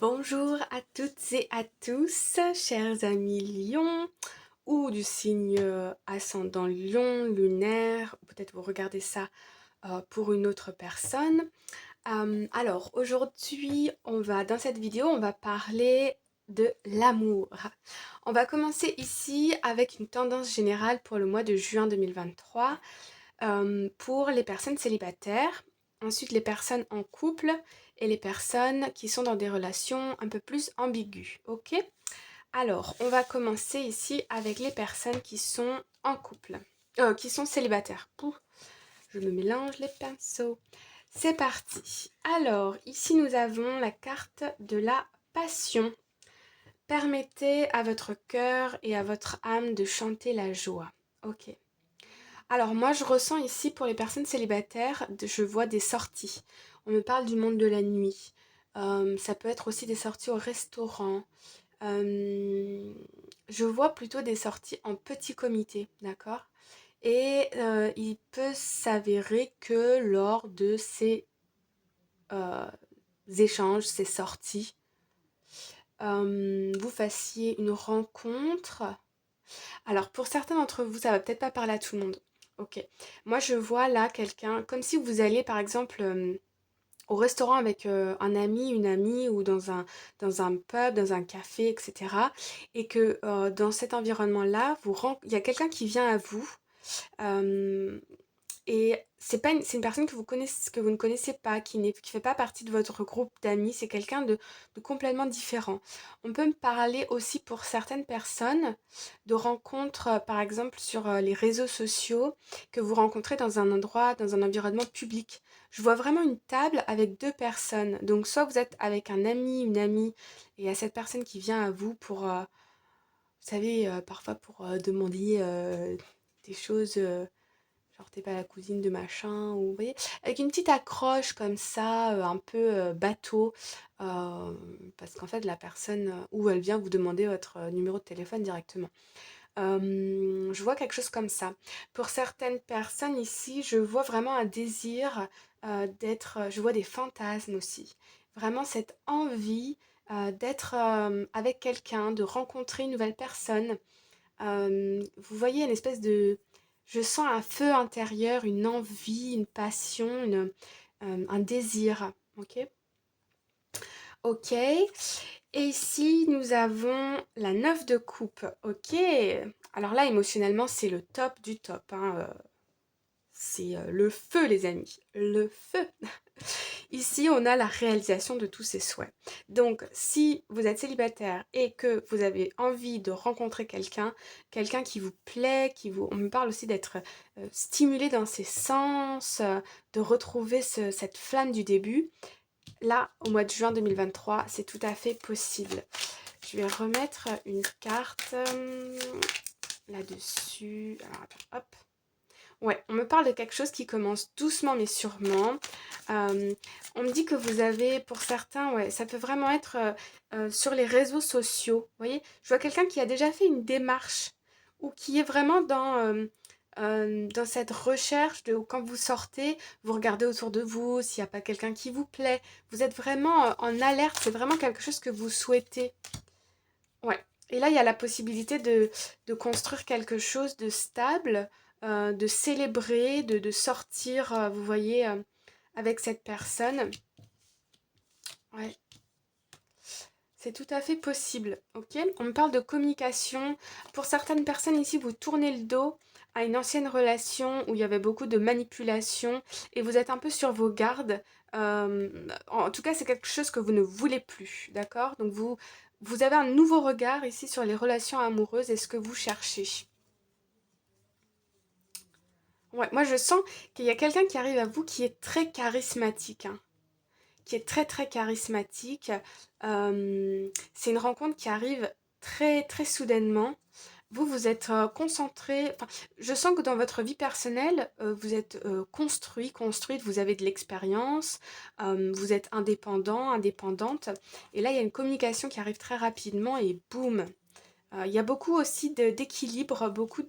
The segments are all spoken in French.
Bonjour à toutes et à tous, chers amis lions ou du signe ascendant lion, lunaire, peut-être vous regardez ça pour une autre personne. Alors aujourd'hui, dans cette vidéo, on va parler de l'amour. On va commencer ici avec une tendance générale pour le mois de juin 2023 pour les personnes célibataires, ensuite les personnes en couple et les personnes qui sont dans des relations un peu plus ambiguës, ok? Alors, on va commencer ici avec les personnes qui sont en couple, qui sont célibataires. Pouh, je me mélange les pinceaux. C'est parti. Alors, ici nous avons la carte de la passion. Permettez à votre cœur et à votre âme de chanter la joie. Ok. Alors moi je ressens ici pour les personnes célibataires, je vois des sorties. On me parle du monde de la nuit. Ça peut être aussi des sorties au restaurant. Euh, je vois plutôt des sorties en petit comité, d'accord? Et il peut s'avérer que lors de ces euh, échanges, ces sorties, vous fassiez une rencontre. Alors pour certains d'entre vous, ça va peut-être pas parler à tout le monde. Ok. Moi je vois là quelqu'un, comme si vous alliez par exemple au restaurant avec un ami, une amie ou dans un pub, dans un café, etc. Et que dans cet environnement-là, il y a quelqu'un qui vient à vous. euh, et c'est une personne que que vous ne connaissez pas, qui fait pas partie de votre groupe d'amis, c'est quelqu'un de complètement différent. On peut me parler aussi pour certaines personnes de rencontres, par exemple sur les réseaux sociaux, que vous rencontrez dans un endroit, dans un environnement public. Je vois vraiment une table avec deux personnes. Donc soit vous êtes avec un ami, une amie, et il y a cette personne qui vient à vous pour, vous savez, parfois pour demander des choses. Genre t'es pas la cousine de machin, ou vous voyez, avec une petite accroche comme ça, un peu bateau, parce qu'en fait la personne, ou elle vient vous demander votre numéro de téléphone directement. Je vois quelque chose comme ça. Pour certaines personnes ici, je vois vraiment un désir je vois des fantasmes aussi. Vraiment cette envie d'être avec quelqu'un, de rencontrer une nouvelle personne. Vous voyez une espèce de... Je sens un feu intérieur, une envie, une passion, un désir. Ok? Ok. Et ici, nous avons la 9 de coupe. Ok. Alors là, émotionnellement, c'est le top du top, hein. C'est le feu, les amis. Le feu. Ici, on a la réalisation de tous ses souhaits. Donc, si vous êtes célibataire et que vous avez envie de rencontrer quelqu'un, quelqu'un qui vous plaît, on me parle aussi d'être stimulé dans ses sens, de retrouver cette flamme du début, là, au mois de juin 2023, c'est tout à fait possible. Je vais remettre une carte là-dessus. Alors, attends, hop. Ouais, on me parle de quelque chose qui commence doucement mais sûrement. On me dit que vous avez, pour certains, ouais, ça peut vraiment être sur les réseaux sociaux. Vous voyez, je vois quelqu'un qui a déjà fait une démarche ou qui est vraiment dans cette recherche de quand vous sortez, vous regardez autour de vous, s'il n'y a pas quelqu'un qui vous plaît. Vous êtes vraiment en alerte, c'est vraiment quelque chose que vous souhaitez. Ouais. Et là, il y a la possibilité de construire quelque chose de stable, de célébrer, de sortir, vous voyez, avec cette personne. Ouais, c'est tout à fait possible, ok? On me parle de communication. Pour certaines personnes ici, vous tournez le dos à une ancienne relation où il y avait beaucoup de manipulation et vous êtes un peu sur vos gardes. En tout cas, c'est quelque chose que vous ne voulez plus, d'accord? Donc vous avez un nouveau regard ici sur les relations amoureuses et ce que vous cherchez. Ouais, moi je sens qu'il y a quelqu'un qui arrive à vous qui est très charismatique, hein, qui est très très charismatique. C'est une rencontre qui arrive très très soudainement. Vous êtes concentré. Enfin, je sens que dans votre vie personnelle, vous êtes construite, vous avez de l'expérience, vous êtes indépendant, indépendante. Et là, il y a une communication qui arrive très rapidement et boum. Il y a beaucoup aussi d'équilibre, beaucoup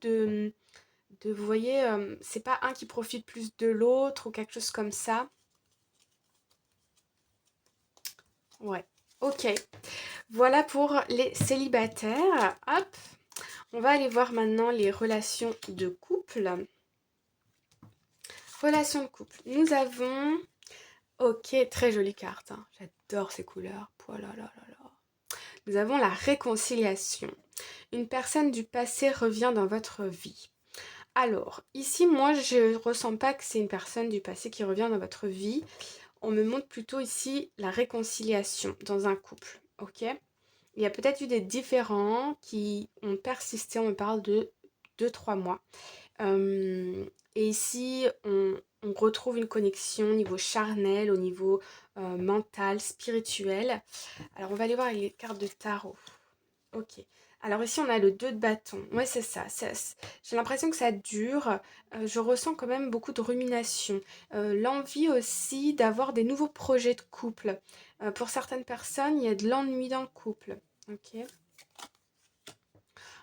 vous voyez, c'est pas un qui profite plus de l'autre ou quelque chose comme ça. Ouais. Ok, voilà pour les célibataires. Hop, on va aller voir maintenant les relations de couple. Relations de couple. Nous avons... Ok, très jolie carte, hein. J'adore ces couleurs. Oh là là là là. Nous avons la réconciliation. Une personne du passé revient dans votre vie. Alors, ici, moi, je ressens pas que c'est une personne du passé qui revient dans votre vie. On me montre plutôt ici la réconciliation dans un couple, ok? Il y a peut-être eu des différends qui ont persisté, on me parle de 2 3 mois. Euh, et ici, on retrouve une connexion au niveau charnel, au niveau mental, spirituel. Alors, on va aller voir les cartes de tarot. Ok. Alors ici, on a le 2 de bâton. Ouais, c'est ça. J'ai l'impression que ça dure. Je ressens quand même beaucoup de rumination. L'envie aussi d'avoir des nouveaux projets de couple. Pour certaines personnes, il y a de l'ennui dans le couple. Ok.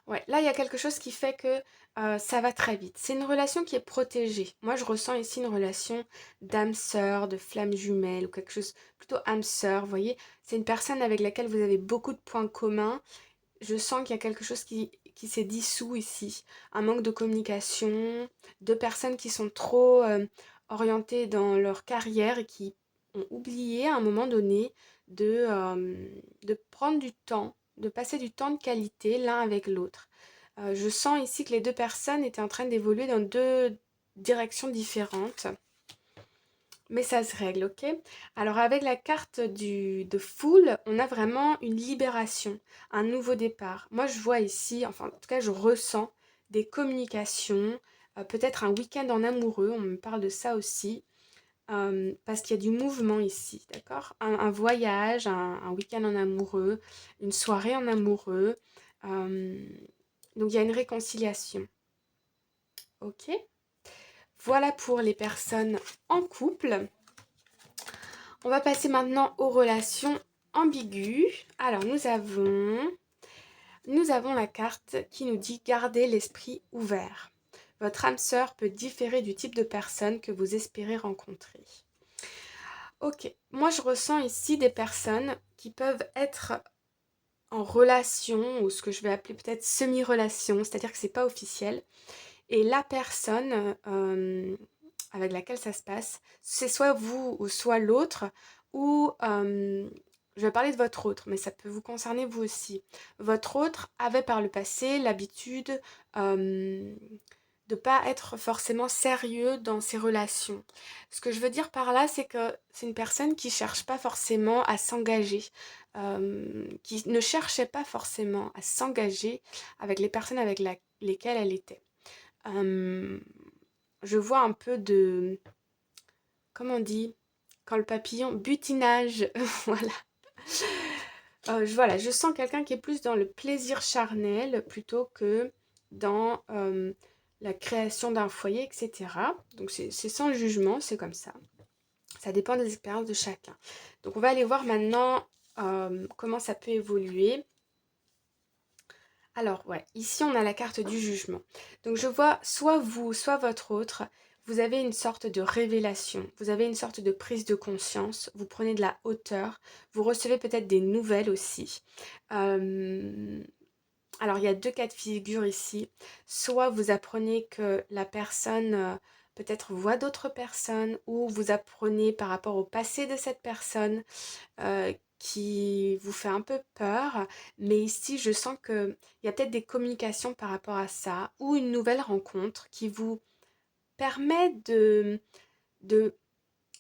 Ouais, là, il y a quelque chose qui fait que ça va très vite. C'est une relation qui est protégée. Moi, je ressens ici une relation d'âme sœur, de flamme jumelle, ou quelque chose plutôt âme sœur. Vous voyez, c'est une personne avec laquelle vous avez beaucoup de points communs. Je sens qu'il y a quelque chose qui s'est dissous ici. Un manque de communication, deux personnes qui sont trop orientées dans leur carrière et qui ont oublié à un moment donné de prendre du temps, de passer du temps de qualité l'un avec l'autre. Je sens ici que les deux personnes étaient en train d'évoluer dans deux directions différentes. Mais ça se règle, ok? Alors avec la carte de Fool, on a vraiment une libération, un nouveau départ. Moi je vois ici, enfin en tout cas je ressens des communications, peut-être un week-end en amoureux, on me parle de ça aussi, parce qu'il y a du mouvement ici, d'accord? Un voyage, un week-end en amoureux, une soirée en amoureux. euh, donc il y a une réconciliation, ok? Voilà pour les personnes en couple. On va passer maintenant aux relations ambiguës. Alors nous avons la carte qui nous dit garder l'esprit ouvert. Votre âme sœur peut différer du type de personne que vous espérez rencontrer. Ok, moi je ressens ici des personnes qui peuvent être en relation ou ce que je vais appeler peut-être semi-relation, c'est-à-dire que c'est pas officiel. Et la personne avec laquelle ça se passe, c'est soit vous ou soit l'autre, ou je vais parler de votre autre, mais ça peut vous concerner vous aussi. Votre autre avait par le passé l'habitude euh, de pas être forcément sérieux dans ses relations. Ce que je veux dire par là, c'est que c'est une personne qui cherche pas forcément à s'engager, qui ne cherchait pas forcément à s'engager avec les personnes avec lesquelles elle était. Euh, je vois un peu de, comment on dit, quand le papillon, butinage, voilà. Voilà, je sens quelqu'un qui est plus dans le plaisir charnel plutôt que dans la création d'un foyer, etc. Donc c'est sans jugement, c'est comme ça. Ça dépend des expériences de chacun. Donc on va aller voir maintenant comment ça peut évoluer. Alors, ouais, ici on a la carte du jugement. Donc je vois soit vous, soit votre autre, vous avez une sorte de révélation, vous avez une sorte de prise de conscience, vous prenez de la hauteur, vous recevez peut-être des nouvelles aussi. Euh, alors il y a deux cas de figure ici. Soit vous apprenez que la personne peut-être voit d'autres personnes, ou vous apprenez par rapport au passé de cette personne qui vous fait un peu peur, mais ici je sens qu'il y a peut-être des communications par rapport à ça, ou une nouvelle rencontre qui vous permet de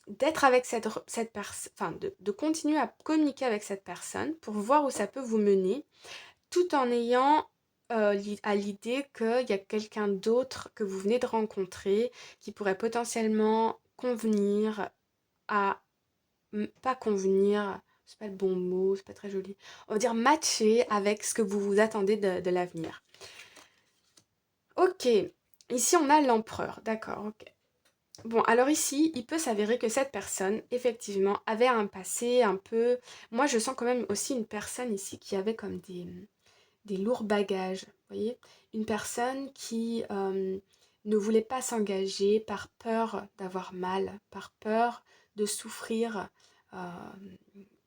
d'être avec cette personne, enfin de continuer à communiquer avec cette personne pour voir où ça peut vous mener, tout en ayant à l'idée qu'il y a quelqu'un d'autre que vous venez de rencontrer qui pourrait potentiellement convenir à pas convenir, c'est pas le bon mot, c'est pas très joli. On va dire matcher avec ce que vous vous attendez de l'avenir. Ok, ici on a l'empereur, d'accord, ok. Bon, alors ici, il peut s'avérer que cette personne, effectivement, avait un passé un peu... Moi, je sens quand même aussi une personne ici qui avait comme des lourds bagages, vous voyez? Une personne qui ne voulait pas s'engager par peur d'avoir mal, par peur de souffrir, euh,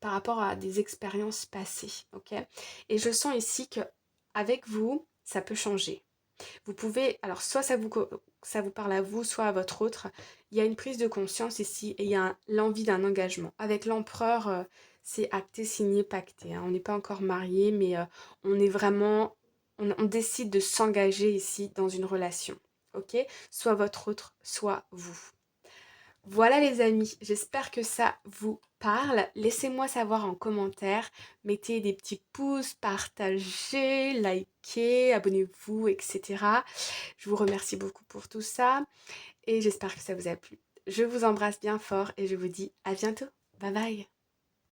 par rapport à des expériences passées, ok? Et je sens ici que avec vous, ça peut changer. Vous pouvez, alors soit ça vous parle à vous, soit à votre autre. Il y a une prise de conscience ici et il y a l'envie d'un engagement. Avec l'empereur, c'est acté, signé, pacté, hein. On n'est pas encore marié, mais on est vraiment, on décide de s'engager ici dans une relation. Ok? Soit votre autre, soit vous. Voilà les amis, j'espère que ça vous parle. Laissez-moi savoir en commentaire. Mettez des petits pouces, partagez, likez, abonnez-vous, etc. Je vous remercie beaucoup pour tout ça et j'espère que ça vous a plu. Je vous embrasse bien fort et je vous dis à bientôt. Bye bye.